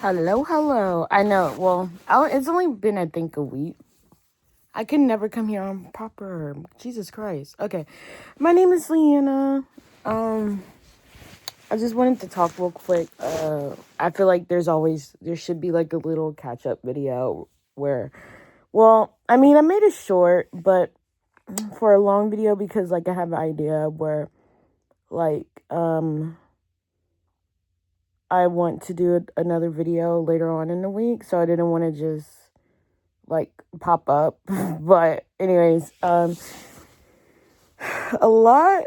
Hello, hello. I know. Well, it's only been, I think, a week. I can never come here on proper. Jesus Christ. Okay. My name is Liana. Um, I just wanted to talk real quick. I feel like there should be like a little catch up video where, well, I mean, I made it short, but for a long video because, like, I have an idea where, like, I want to do another video later on in the week, so I didn't want to just like pop up. But anyways, a lot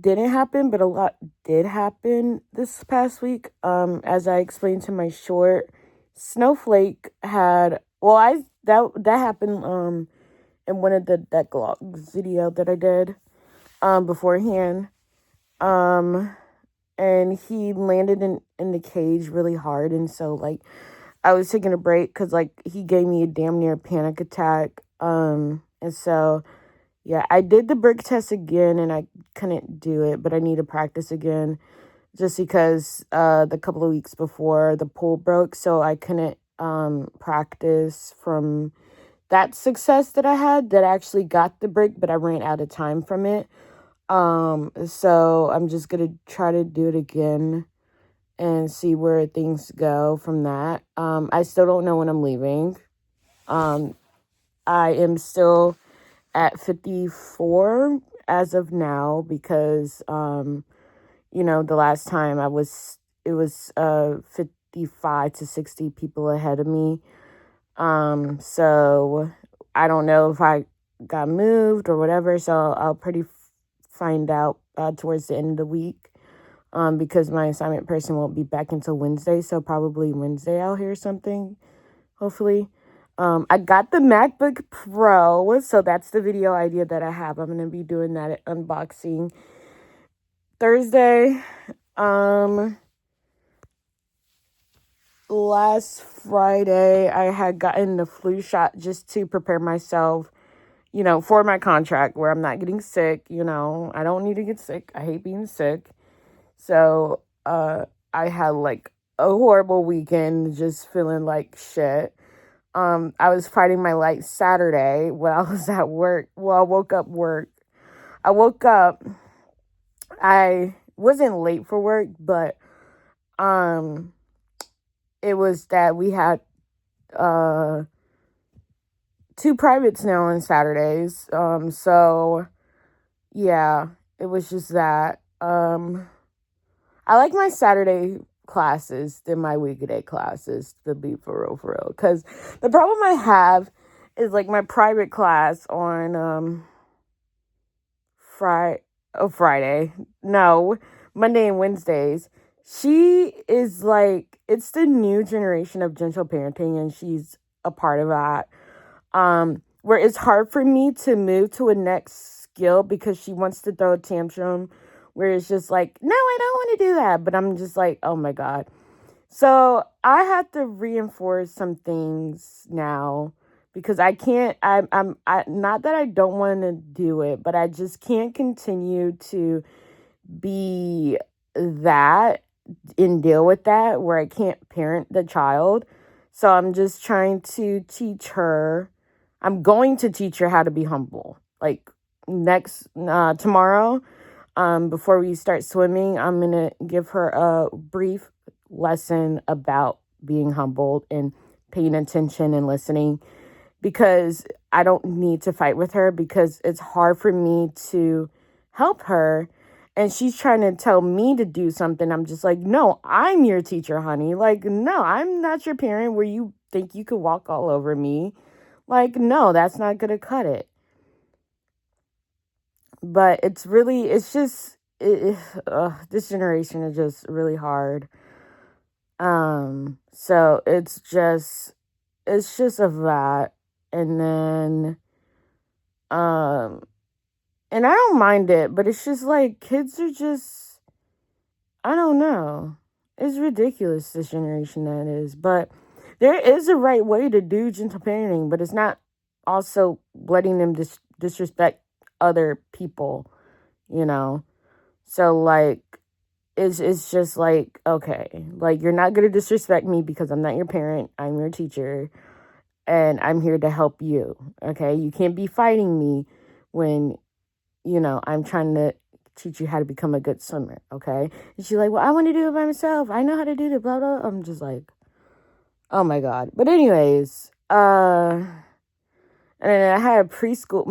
didn't happen, but a lot did happen this past week. As I explained to my short, Snowflake had that happened in one of the decalogues video that I did beforehand. And he landed in the cage really hard, and so like I was taking a break because like he gave me a damn near panic attack. And so yeah, I did the brick test again and I couldn't do it, but I need to practice again just because the couple of weeks before the pool broke, so I couldn't practice from that success that I had that I actually got the brick, but I ran out of time from it. So I'm just gonna try to do it again and see where things go from that. I still don't know when I'm leaving. I am still at 54 as of now because, the last time it was 55 to 60 people ahead of me. So I don't know if I got moved or whatever, so I'll find out towards the end of the week. Because my assignment person won't be back until Wednesday, so probably Wednesday I'll hear something, hopefully. I got the MacBook Pro, so that's the video idea that I have. I'm going to be doing that unboxing Thursday. Last Friday, I had gotten the flu shot just to prepare myself, for my contract where I'm not getting sick. I don't need to get sick. I hate being sick. So, I had like a horrible weekend, just feeling like shit. I was fighting my light Saturday when I was at work. Well, I woke up, I wasn't late for work, but, it was that we had, 2 privates now on Saturdays. So yeah, it was just that. I like my Saturday classes than my weekday classes, to be for real. Because the problem I have is like my private class on Friday. No, Monday and Wednesdays. She is like, it's the new generation of gentle parenting, and she's a part of that. Where it's hard for me to move to a next skill because she wants to throw a tantrum where it's just like, no, I don't want to do that. But I'm just like, oh my God. So I have to reinforce some things now because I can't, not that I don't want to do it, but I just can't continue to be that and deal with that where I can't parent the child. So I'm just trying to teach her. I'm going to teach her how to be humble. Like tomorrow, before we start swimming, I'm going to give her a brief lesson about being humbled and paying attention and listening, because I don't need to fight with her because it's hard for me to help her. And she's trying to tell me to do something. I'm just like, no, I'm your teacher, honey. Like, no, I'm not your parent where you think you could walk all over me. Like, no, that's not going to cut it. But this generation is just really hard. So it's just of that. And then, and I don't mind it, but it's just like, kids are just, I don't know. It's ridiculous, this generation that is. But there is a right way to do gentle parenting, but it's not also letting them disrespect other people, So, like, it's just like, okay, like, you're not gonna disrespect me because I'm not your parent, I'm your teacher, and I'm here to help you. Okay, you can't be fighting me when, I'm trying to teach you how to become a good swimmer. Okay. And she's like, well, I want to do it by myself, I know how to do it, blah blah. I'm just like, oh my god. But anyways, and then I had a preschool.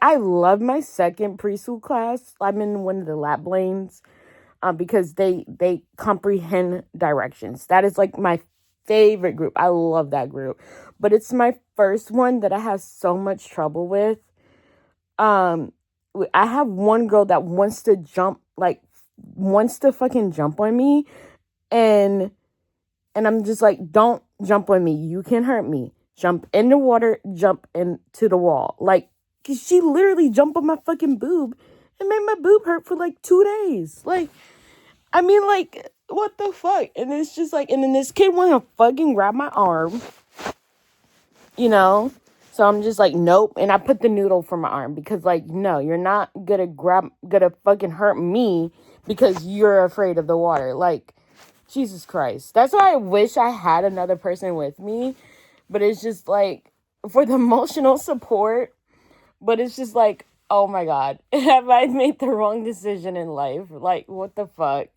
I love my second preschool class. I'm in one of the lab lanes, because they comprehend directions. That is like my favorite group. I love that group, but it's my first one that I have so much trouble with. Um, I have one girl that wants to jump, like, wants to fucking jump on me, and I'm just like, don't jump on me. You can hurt me. Jump in the water, jump into the wall. Like, 'cause she literally jumped on my fucking boob and made my boob hurt for like 2 days. Like, I mean, like, what the fuck? And it's just like, and then this kid wanted to fucking grab my arm, you know? So I'm just like, nope. And I put the noodle for my arm because, like, no, you're not gonna fucking hurt me because you're afraid of the water. Like, Jesus Christ. That's why I wish I had another person with me. But it's just like, for the emotional support. But it's just like, oh my God. Have I made the wrong decision in life? Like, what the fuck?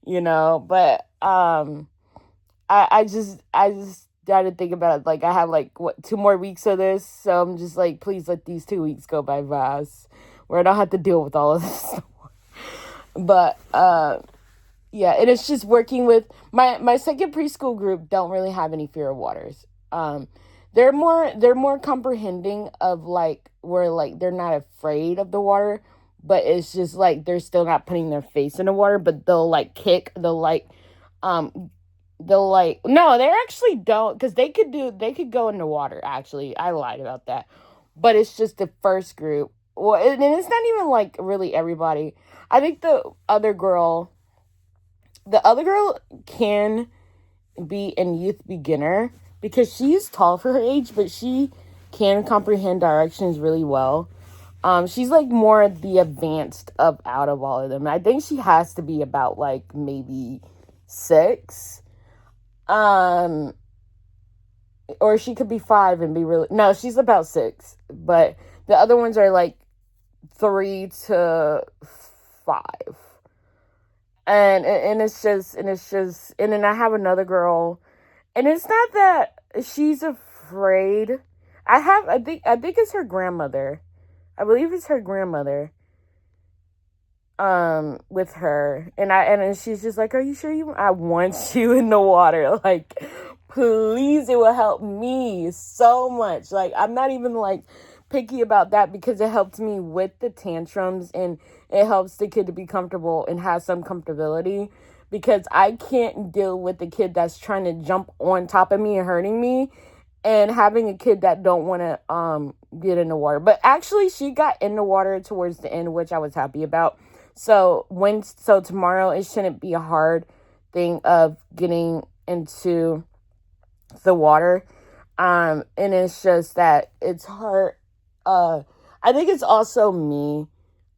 But I just got to think about it. Like, I have like, what, 2 more weeks of this. So I'm just like, please let these 2 weeks go by fast where I don't have to deal with all of this. But, yeah, and it's just working with my second preschool group don't really have any fear of waters. They're more comprehending of, like, where, like, they're not afraid of the water, but it's just like they're still not putting their face in the water, but they'll like kick, um no, they actually don't, because they could go in the water. Actually, I lied about that, but it's just the first group. Well, and it's not even like really everybody. I think the other girl can be in youth beginner because she's tall for her age, but she can comprehend directions really well. She's like more the advanced of out of all of them. I think she has to be about like maybe 6. Um, or she could be 5 and be really, no, she's about 6. But the other ones are like 3 to 5. And then I have another girl, and it's not that she's afraid. I think it's her grandmother. I believe it's her grandmother. With her, and then she's just like, "Are you sure I want you in the water? Like, please, it will help me so much. Like, I'm not even like picky about that because it helps me with the tantrums, and it helps the kid to be comfortable and have some comfortability, because I can't deal with the kid that's trying to jump on top of me and hurting me, and having a kid that don't want to get in the water. But actually, she got in the water towards the end, which I was happy about. So tomorrow, it shouldn't be a hard thing of getting into the water. And it's just that it's hard. I think it's also me,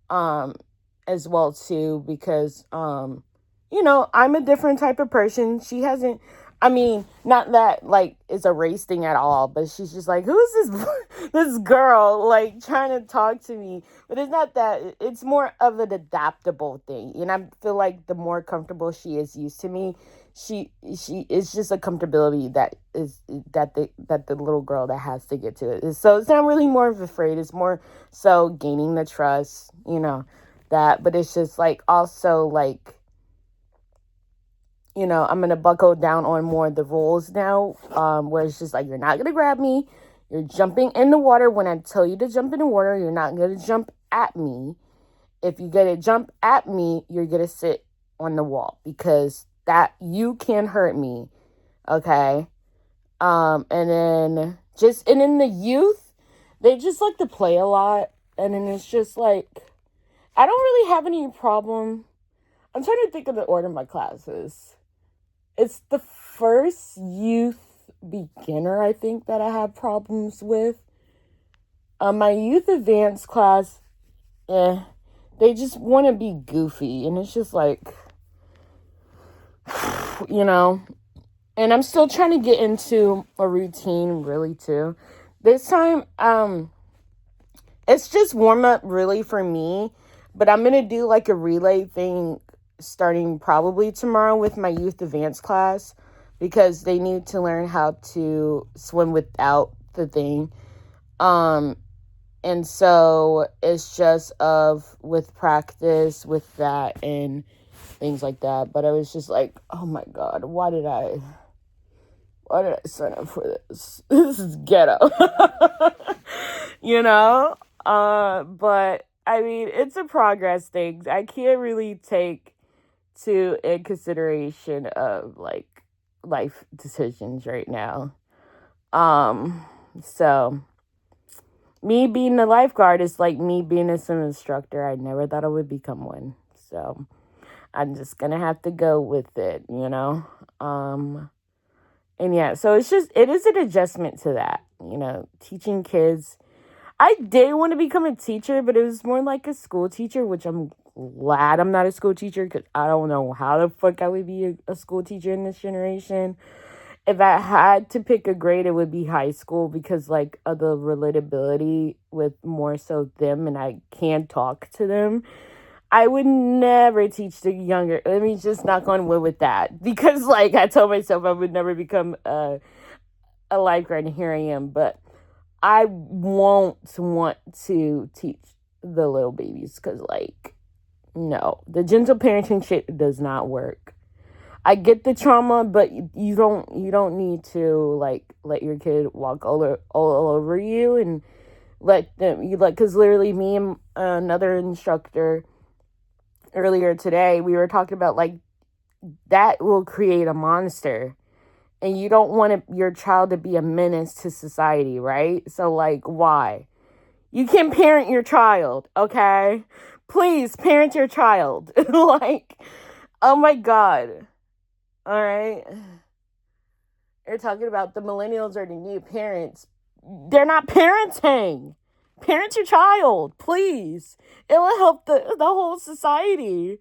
um, as well too, because, I'm a different type of person. She hasn't, I mean, not that like it's a race thing at all, but she's just like, who's this this girl like trying to talk to me? But it's not that. It's more of an adaptable thing, and I feel like the more comfortable she is used to me, she it's just a comfortability that the little girl that has to get to it. So it's not really more of afraid. It's more so gaining the trust, that. But it's just like also like, I'm going to buckle down on more of the rules now, where it's just like, you're not going to grab me. You're jumping in the water when I tell you to jump in the water. You're not going to jump at me. If you get to jump at me, you're going to sit on the wall, because that you can hurt me. Okay. And then the youth, they just like to play a lot. And then it's just like, I don't really have any problem. I'm trying to think of the order of my classes. It's the first youth beginner, I think, that I have problems with. My youth advanced class, they just want to be goofy. And it's just like, you know, and I'm still trying to get into a routine really too. This time, it's just warm up really for me, but I'm going to do like a relay thing starting probably tomorrow with my youth advance class because they need to learn how to swim without the thing. And so it's just with practice with that and things like that. But I was just like, oh my God, why did I sign up for this? This is ghetto. you know? But I mean, it's a progress thing. I can't really take in consideration of like life decisions right now. So me being a lifeguard is like me being a swim instructor. I never thought I would become one. So I'm just gonna have to go with it, you know? And yeah, so it is an adjustment to that, you know, teaching kids. I did want to become a teacher, but it was more like a school teacher, which I'm glad I'm not a school teacher because I don't know how the fuck I would be a school teacher in this generation. If I had to pick a grade, it would be high school because, like, of the relatability with more so them and I can talk to them. I would never teach the younger. Let me just knock on wood with that because, like, I told myself I would never become a lifeguard, and here I am. But I won't want to teach the little babies because, like, no, the gentle parenting shit does not work. I get the trauma, but you don't need to like let your kid walk all over you and let them because literally me and another instructor earlier today we were talking about like that will create a monster. And you don't want your child to be a menace to society, right? So, like, why? You can parent your child, okay? Please, parent your child. Like, oh my God. All right? You're talking about the millennials are the new parents. They're not parenting. Parent your child, please. It will help the whole society.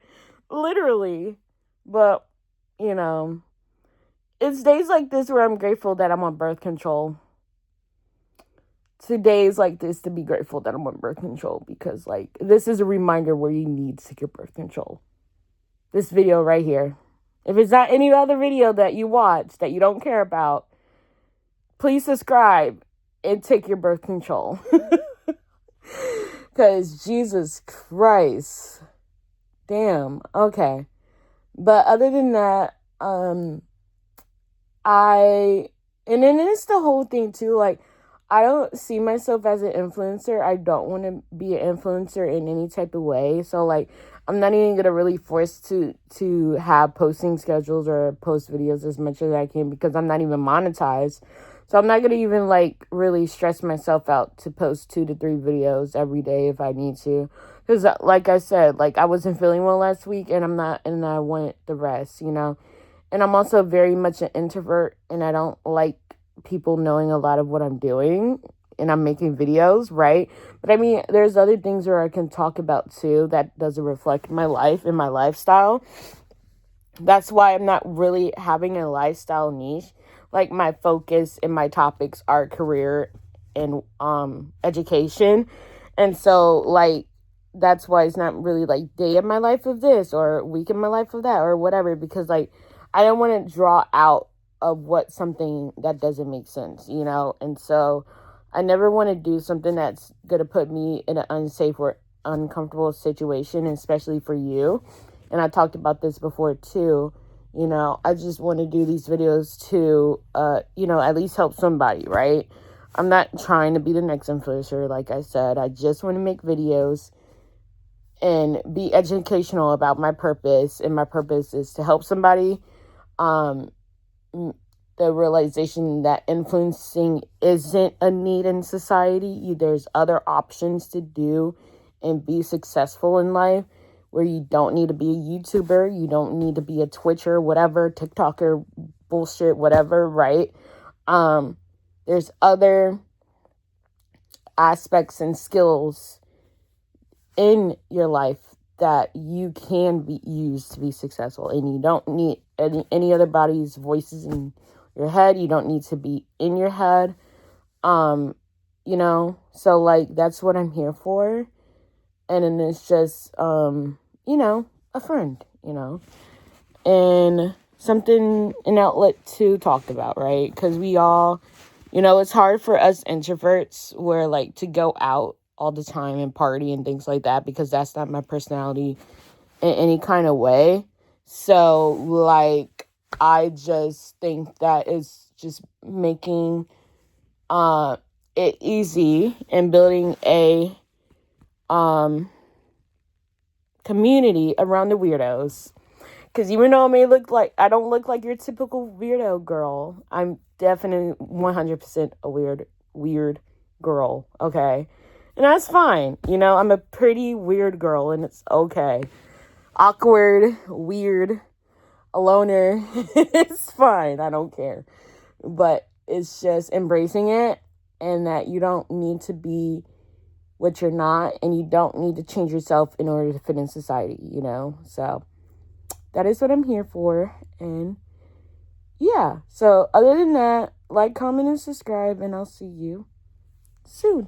Literally. But, you know... It's days like this where I'm grateful that I'm on birth control. It's days like this to be grateful that I'm on birth control because, like, this is a reminder where you need to take your birth control. This video right here. If it's not any other video that you watch that you don't care about, please subscribe and take your birth control. Because Jesus Christ. Damn. Okay. But other than that, and then it's the whole thing too, like, I don't see myself as an influencer. I don't want to be an influencer in any type of way. So, like, I'm not even going to really force to have posting schedules or post videos as much as I can because I'm not even monetized. So I'm not going to even, like, really stress myself out to post 2 to 3 videos every day if I need to. Because, like I said, like, I wasn't feeling well last week and I want the rest, you know. And I'm also very much an introvert, and I don't like people knowing a lot of what I'm doing, and I'm making videos, right? But I mean, there's other things where I can talk about too that doesn't reflect my life and my lifestyle. That's why I'm not really having a lifestyle niche. Like, my focus and my topics are career and education. And so, like, that's why it's not really like day in my life of this or week in my life of that or whatever, because, like, I don't want to draw out of what something that doesn't make sense, you know? And so I never want to do something that's going to put me in an unsafe or uncomfortable situation, especially for you. And I talked about this before too. You know, I just want to do these videos to, you know, at least help somebody, right? I'm not trying to be the next influencer, like I said. I just want to make videos and be educational about my purpose. And my purpose is to help somebody. The realization that influencing isn't a need in society. There's other options to do and be successful in life where you don't need to be a YouTuber, you don't need to be a Twitcher, whatever, TikToker, bullshit, whatever, right? There's other aspects and skills in your life that you can be used to be successful, and you don't need any other body's voices in your head. You don't need to be in your head. So like that's what I'm here for. And then it's just a friend, and something, an outlet to talk about, right? Because we all, it's hard for us introverts where like to go out all the time and party and things like that, because that's not my personality in any kind of way. So like I just think that it's just making it easy and building a community around the weirdos. Because even though I don't look like your typical weirdo girl, I'm definitely 100% a weird girl, okay? And that's fine. I'm a pretty weird girl, and it's okay. Awkward, weird, a loner, it's fine. I don't care. But it's just embracing it, and that you don't need to be what you're not, and you don't need to change yourself in order to fit in society, So that is what I'm here for. And yeah, so other than that, like, comment, and subscribe, and I'll see you soon.